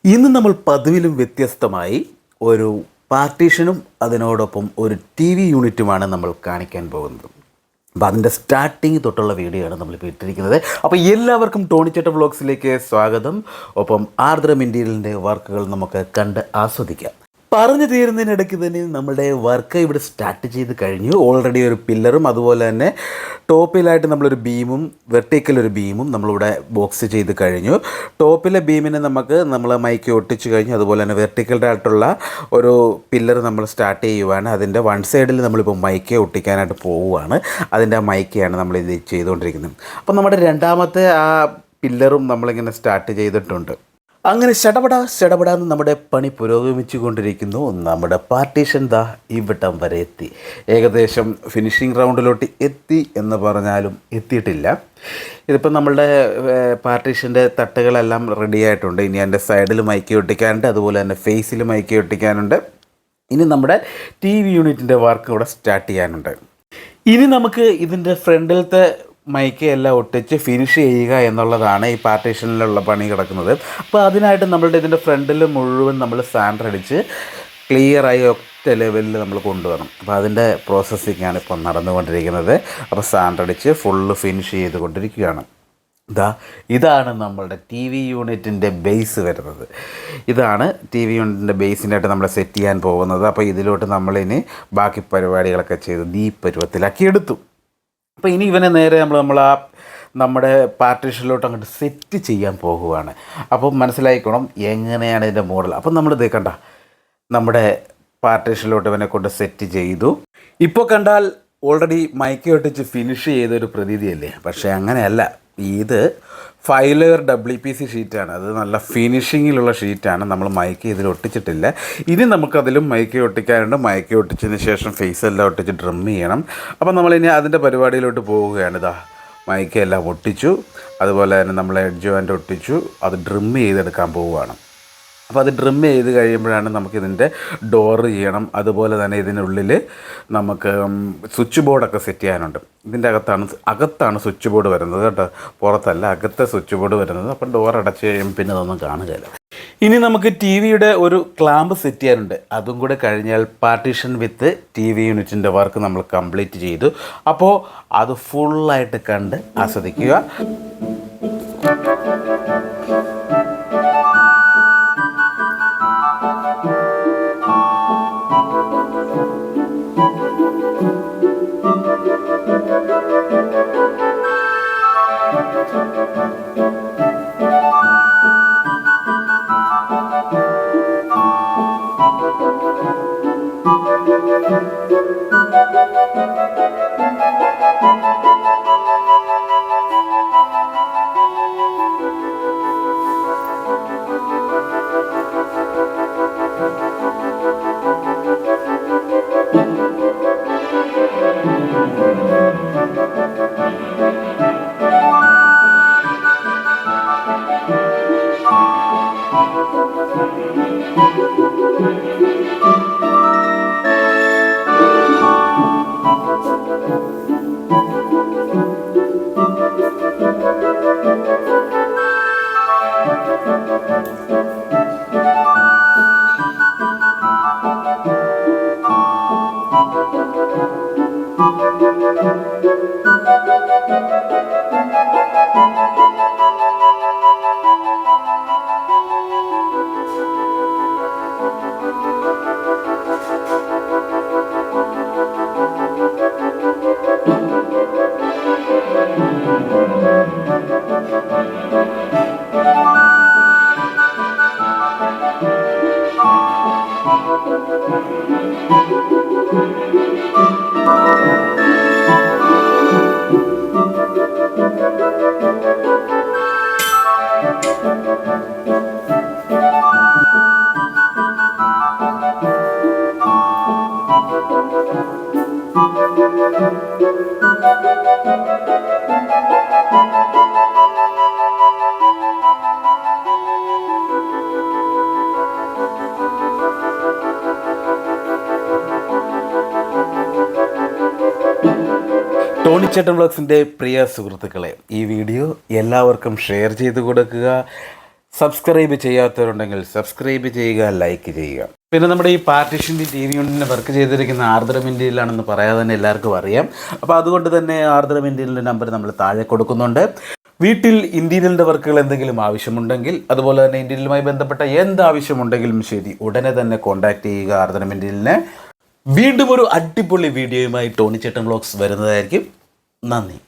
ഇന്ന് നമ്മൾ പതിവിലും വ്യത്യസ്തമായി ഒരു പാർട്ടീഷനും അതിനോടൊപ്പം ഒരു ടി വി യൂണിറ്റുമാണ് നമ്മൾ കാണിക്കാൻ പോകുന്നത്. അപ്പോൾ അതിൻ്റെ സ്റ്റാർട്ടിങ് തൊട്ടുള്ള വീഡിയോ ആണ് നമ്മളിപ്പോൾ ഇട്ടിരിക്കുന്നത്. അപ്പോൾ എല്ലാവർക്കും ടോണിച്ചേട്ട വ്ളോഗ്സിലേക്ക് സ്വാഗതം. ഒപ്പം ആർദ്രം ഇൻറ്റീരിയലിൻ്റെ വർക്കുകൾ നമുക്ക് കണ്ട് ആസ്വദിക്കാം. പറഞ്ഞു തീരുന്നതിനിടയ്ക്ക് തന്നെ നമ്മുടെ വർക്ക് ഇവിടെ സ്റ്റാർട്ട് ചെയ്ത് കഴിഞ്ഞു. ഓൾറെഡി ഒരു പില്ലറും അതുപോലെ തന്നെ ടോപ്പിലായിട്ട് നമ്മളൊരു ബീമും വെർട്ടിക്കൽ ഒരു ബീമും നമ്മളിവിടെ ബോക്സ് ചെയ്ത് കഴിഞ്ഞു. ടോപ്പിലെ ബീമിനെ നമ്മൾ മൈക്ക് ഒട്ടിച്ച് കഴിഞ്ഞു. അതുപോലെ തന്നെ വെർട്ടിക്കലിൻ്റെ ആയിട്ടുള്ള ഒരു പില്ലർ നമ്മൾ സ്റ്റാർട്ട് ചെയ്യുവാണ്. അതിൻ്റെ വൺ സൈഡിൽ നമ്മളിപ്പോൾ മൈക്ക് ഒട്ടിക്കാനായിട്ട് പോവുകയാണ്. അതിൻ്റെ ആ മൈക്കയാണ് നമ്മളിത് ചെയ്തുകൊണ്ടിരിക്കുന്നത്. അപ്പോൾ നമ്മുടെ രണ്ടാമത്തെ ആ പില്ലറും നമ്മളിങ്ങനെ സ്റ്റാർട്ട് ചെയ്തിട്ടുണ്ട്. അങ്ങനെ ശടപടാന്ന് നമ്മുടെ പണി പുരോഗമിച്ചു കൊണ്ടിരിക്കുന്നു. നമ്മുടെ പാർട്ടീഷൻ ദാ ഇവിടം വരെ എത്തി. ഏകദേശം ഫിനിഷിംഗ് റൗണ്ടിലോട്ട് എത്തി എന്ന് പറഞ്ഞാലും എത്തിയിട്ടില്ല. ഇതിപ്പോൾ നമ്മളുടെ പാർട്ടീഷൻ്റെ തട്ടുകളെല്ലാം റെഡി ആയിട്ടുണ്ട്. ഇനി അതിൻ്റെ സൈഡിൽ മൈക്ക് ഒട്ടിക്കാനുണ്ട്, അതുപോലെ തന്നെ ഫേസിൽ മൈക്ക് ഒട്ടിക്കാനുണ്ട്. ഇനി നമ്മുടെ ടി വി യൂണിറ്റിൻ്റെ വർക്ക് ഇവിടെ സ്റ്റാർട്ട് ചെയ്യാനുണ്ട്. ഇനി നമുക്ക് ഇതിൻ്റെ ഫ്രണ്ടിലത്തെ മൈക്ക് എല്ലാം ഒട്ടിച്ച് ഫിനിഷ് ചെയ്യുക എന്നുള്ളതാണ് ഈ പാർട്ടീഷനിലുള്ള പണി കിടക്കുന്നത്. അപ്പോൾ അതിനായിട്ട് നമ്മളുടെ ഇതിൻ്റെ ഫ്രണ്ടിൽ മുഴുവൻ നമ്മൾ സാൻഡർ അടിച്ച് ക്ലിയറായി ഒറ്റ ലെവലിൽ നമ്മൾ കൊണ്ടുവരണം. അപ്പോൾ അതിൻ്റെ പ്രോസസ്സിങ്ങാണ് ഇപ്പോൾ നടന്നുകൊണ്ടിരിക്കുന്നത്. അപ്പോൾ സാൻഡർ അടിച്ച് ഫുള്ള് ഫിനിഷ് ചെയ്തുകൊണ്ടിരിക്കുകയാണ്. ഇതാണ് നമ്മളുടെ ടി വി യൂണിറ്റിൻ്റെ ബേസ് വരുന്നത്. ഇതാണ് ടി വി യൂണിറ്റിൻ്റെ ബേസിനായിട്ട് നമ്മൾ സെറ്റ് ചെയ്യാൻ പോകുന്നത്. അപ്പോൾ ഇതിലോട്ട് നമ്മളിനി ബാക്കി പരിപാടികളൊക്കെ ചെയ്ത് ഈ പരുവത്തിലാക്കി എടുത്തു. അപ്പോൾ ഇനി ഇവനെ നേരെ നമ്മുടെ പാർട്ടീഷനിലോട്ട് അങ്ങോട്ട് സെറ്റ് ചെയ്യാൻ പോകുകയാണ്. അപ്പോൾ മനസ്സിലായിക്കണം എങ്ങനെയാണ് ഇതിൻ്റെ മോഡൽ. അപ്പം നമ്മൾ കണ്ട നമ്മുടെ പാർട്ടീഷനിലോട്ട് ഇവനെ കൊണ്ട് സെറ്റ് ചെയ്തു. ഇപ്പോൾ കണ്ടാൽ ഓൾറെഡി മൈക്ക് ഒട്ടിച്ച് ഫിനിഷ് ചെയ്തൊരു പ്രതീതിയല്ലേ, പക്ഷേ അങ്ങനെയല്ല. ഇത് 5 ലെയർ WPC ഷീറ്റാണ്. അത് നല്ല ഫിനിഷിങ്ങിലുള്ള ഷീറ്റാണ്. നമ്മൾ മൈക്ക് ഇതിൽ ഒട്ടിച്ചിട്ടില്ല. ഇനി നമുക്കതിലും മൈക്ക് ഒട്ടിക്കാനുണ്ട്. മൈക്ക് ഒട്ടിച്ചതിന് ശേഷം ഫേസ് എല്ലാം ഒട്ടിച്ച് ഡ്രം ചെയ്യണം. അപ്പോൾ നമ്മളിനി അതിൻ്റെ പരിപാടിയിലോട്ട് പോവുകയാണ്. മൈക്ക് എല്ലാം ഒട്ടിച്ചു, അതുപോലെ തന്നെ നമ്മൾ എഡ്ജ് ജോയിൻ്റ് ഒട്ടിച്ചു. അത് ഡ്രം ചെയ്തെടുക്കാൻ പോവുകയാണ്. അപ്പോൾ അത് ഡ്രം ചെയ്ത് കഴിയുമ്പോഴാണ് നമുക്കിതിൻ്റെ ഡോറ് ചെയ്യണം. അതുപോലെ തന്നെ ഇതിനുള്ളിൽ നമുക്ക് സ്വിച്ച് ബോർഡൊക്കെ സെറ്റ് ചെയ്യാനുണ്ട്. ഇതിൻ്റെ അകത്താണ് സ്വിച്ച് ബോർഡ് വരുന്നത് കേട്ടോ, പുറത്തല്ല, അകത്തെ സ്വിച്ച് ബോർഡ് വരുന്നത്. അപ്പം ഡോർ അടച്ച് കഴിയുമ്പോൾ പിന്നെ അതൊന്നും കാണുകയില്ല. ഇനി നമുക്ക് ടി വിയുടെ ഒരു ക്ലാമ്പ് സെറ്റ് ചെയ്യാനുണ്ട്. അതും കൂടെ കഴിഞ്ഞാൽ പാർട്ടീഷൻ വിത്ത് ടി വി യൂണിറ്റിൻ്റെ വർക്ക് നമ്മൾ കംപ്ലീറ്റ് ചെയ്തു. അപ്പോൾ അത് ഫുള്ളായിട്ട് കണ്ട് ആസ്വദിക്കുക. ടോണിച്ചേട്ടൻ വ്ളോഗ്സിൻ്റെ പ്രിയ സുഹൃത്തുക്കളെ, ഈ വീഡിയോ എല്ലാവർക്കും ഷെയർ ചെയ്ത് കൊടുക്കുക. സബ്സ്ക്രൈബ് ചെയ്യാത്തവരുണ്ടെങ്കിൽ സബ്സ്ക്രൈബ് ചെയ്യുക, ലൈക്ക് ചെയ്യുക. പിന്നെ നമ്മുടെ ഈ പാർട്ടീഷൻ്റെ ടി വി യൂണിറ്റിന് വർക്ക് ചെയ്തിരിക്കുന്ന ആർദ്രം ഇന്ത്യയിലാണെന്ന് പറയാതെ തന്നെ എല്ലാവർക്കും അറിയാം. അപ്പോൾ അതുകൊണ്ട് തന്നെ ആർദ്രം ഇന്ത്യയിലെ നമ്പർ നമ്മൾ താഴെ കൊടുക്കുന്നുണ്ട്. വീട്ടിൽ ഇൻറ്റീരിയലിൻ്റെ വർക്കുകൾ എന്തെങ്കിലും ആവശ്യമുണ്ടെങ്കിൽ, അതുപോലെ തന്നെ ഇൻറ്റീരിയലുമായി ബന്ധപ്പെട്ട എന്ത് ആവശ്യമുണ്ടെങ്കിലും ശരി, ഉടനെ തന്നെ കോൺടാക്റ്റ് ചെയ്യുക ആർദ്രം ഇന്ത്യയിലിനെ. വീണ്ടും ഒരു അടിപൊളി വീഡിയോയുമായി ടോണി ചേട്ടൻ വ്ളോഗ്സ് വരുന്നതായിരിക്കും. നന്ദി.